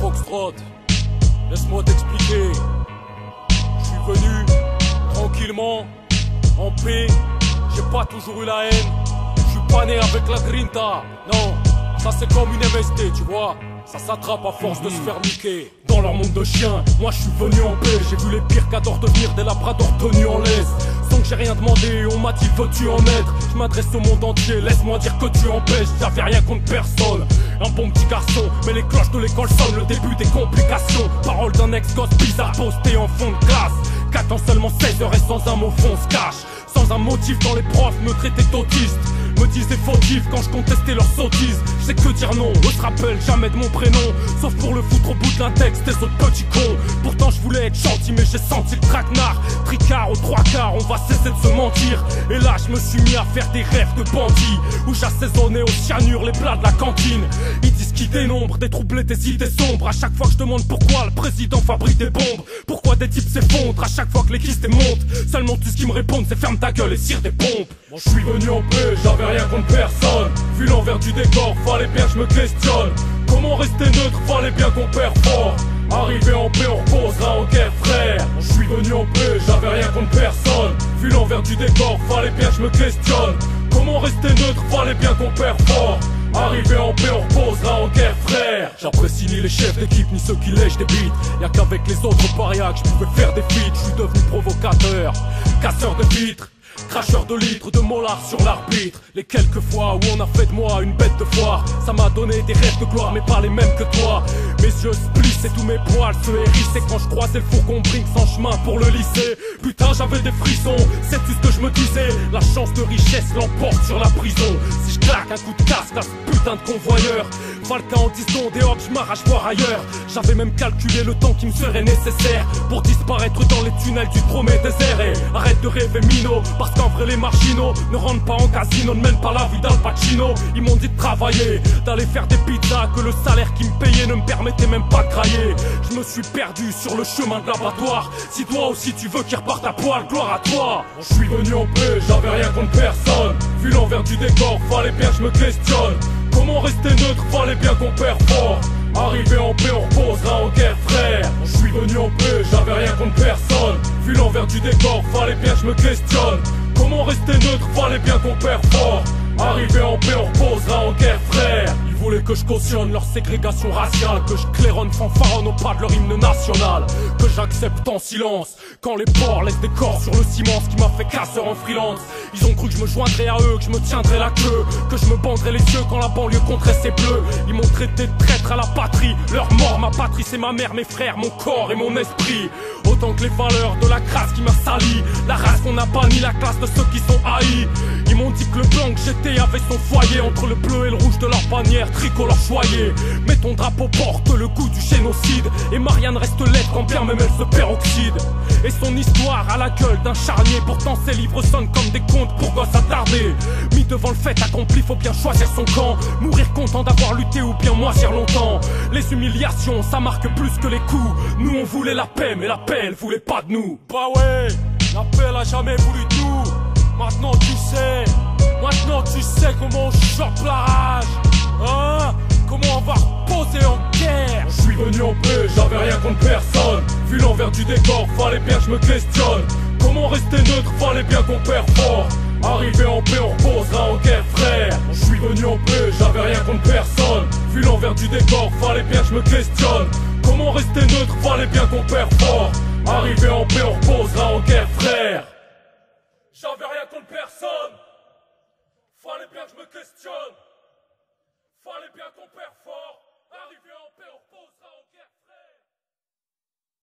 Foxtrot, laisse-moi t'expliquer. Je suis venu tranquillement, en paix. J'ai pas toujours eu la haine. Je suis pas né avec la grinta. Non, ça c'est comme une MST, tu vois. Ça s'attrape à force de se faire niquer. Dans leur monde de chiens, moi je suis venu en paix. J'ai vu les pires cadors devenir des labradors tenus en laisse. Sans que j'ai rien demandé, on m'a dit veux-tu en être. Je m'adresse au monde entier, laisse-moi dire que tu empêches. J'avais rien contre personne, un bon petit garçon. Mais les cloches de l'école sonnent, le début des complications. Parole d'un ex-gosse bizarre posté en fond de classe. 4 ans seulement 16 heures et sans un mot fond se cache. Sans un motif dans les profs me traitaient d'autiste. Me disaient fautif quand je contestais leurs sottises. Je sais que dire non, eux se rappellent jamais de mon prénom. Sauf pour le foutre au bout d'un texte, des autres petits cons. Pourtant je voulais être gentil mais j'ai senti le traquenard. Tricard aux 3/4, on va cesser de se mentir. Et là je me suis mis à faire des rêves de bandits, où j'assaisonnais au cyanure les plats de la cantine. Ils disent qu'ils dénombrent, des troublés, des idées sombres. À chaque fois que je demande pourquoi le président fabrique des bombes, pourquoi des types s'effondrent à chaque fois que les kystes montent. Seulement tout ce qu'ils me répondent c'est ferme ta gueule et tire des pompes. Moi je suis venu en paix, j'avais rien contre personne. Vu l'envers du décor, fallait bien que je me questionne. Comment rester neutre, fallait bien qu'on perd fort. Arrivé en paix, on reposera en guerre, frère. Je suis venu en paix, j'avais rien contre personne. Vu l'envers du décor, fallait bien que je me questionne. Comment rester neutre, fallait bien qu'on perd fort. Arrivé en paix, on reposera en guerre, frère. J'apprécie ni les chefs d'équipe, ni ceux qui lèchent des bites. Y'a qu'avec les autres parias que je pouvais faire des feats. Je suis devenu provocateur, casseur de vitres, cracheur de litres de mollard sur l'arbitre. Les quelques fois où on a fait de moi une bête de foire, ça m'a donné des rêves de gloire mais pas les mêmes que toi. Mes yeux splissent et tous mes poils se hérissaient quand je croisais le fourgon Brinks sans chemin pour le lycée. Putain j'avais des frissons, sais-tu ce que je me disais? La chance de richesse l'emporte sur la prison. Si je claque un coup de casque à ce putain de convoyeur, Falcon en 10 secondes et hop je m'arrache voir ailleurs. J'avais même calculé le temps qui me serait nécessaire pour disparaître dans les tunnels du Promé désert. Et arrête de rêver minot, parce qu'en vrai les marginaux ne rentrent pas en casino, ne mènent pas la vie d'Al Pacino. Ils m'ont dit de travailler, d'aller faire des pizzas, que le salaire qu'ils me payaient ne me permettait même pas de grailler. Je me suis perdu sur le chemin de l'abattoir. Si toi aussi tu veux qu'ils repartent à poil, gloire à toi. Je suis venu en paix, j'avais rien contre personne. Vu l'envers du décor, fallait bien que je me questionne. Comment rester neutre, fallait bien qu'on perd fort. Arrivé en paix, on reposera en guerre, frère. Je suis venu en paix, j'avais rien contre personne. Vu l'envers du décor, fallait bien que je me questionne. Comment rester neutre, fallait bien qu'on perd fort. Arrivé en paix, on reposera en guerre, frère. Ils voulaient que je cautionne leur ségrégation raciale, que je claironne fanfaronne au pas de leur hymne national, que j'accepte en silence quand les porcs laissent des corps sur le ciment, ce qui m'a fait casseur en freelance. Ils ont cru que je me joindrais à eux, que je me tiendrais la queue, que je me bandrais les yeux quand la banlieue compterait ses bleus. Ils m'ont traité de traître à la patrie, leur mort, ma patrie c'est ma mère, mes frères, mon corps et mon esprit. Autant que les valeurs de la crasse qui m'a sali, la race qu'on n'a pas ni la classe de ceux qui sont haïs. Ils m'ont dit que le blanc que j'étais avait son foyer entre le bleu et le rouge de leur bannière, tricolore choyé. Mais ton drapeau porte le goût du génocide, et Marianne reste laide quand bien même elle se peroxyde. Et son histoire a la gueule d'un charnier, pourtant ses livres sonnent comme des contes pour gosses attardés. Mis devant le fait accompli, faut bien choisir son camp. Mourir content d'avoir lutté ou bien moisir longtemps. Les humiliations, ça marque plus que les coups. Nous on voulait la paix, mais la paix elle voulait pas de nous. Bah ouais, la paix elle a jamais voulu de nous. Maintenant tu sais comment on chope la rage. Hein? Comment on va reposer en guerre? Je suis venu en paix, j'avais rien contre personne. Vu l'envers du décor, fallait bien que je me questionne. Comment rester neutre, fallait bien qu'on perd fort. Arrivé en paix, on reposera en guerre, frère. Je suis venu en paix, j'avais rien contre personne. Vu l'envers du décor, fallait bien que je me questionne. Comment rester neutre, fallait bien qu'on perd fort. Arrivé en paix, on reposera en guerre, frère. J'avais rien contre personne. Fallait bien que je me questionne.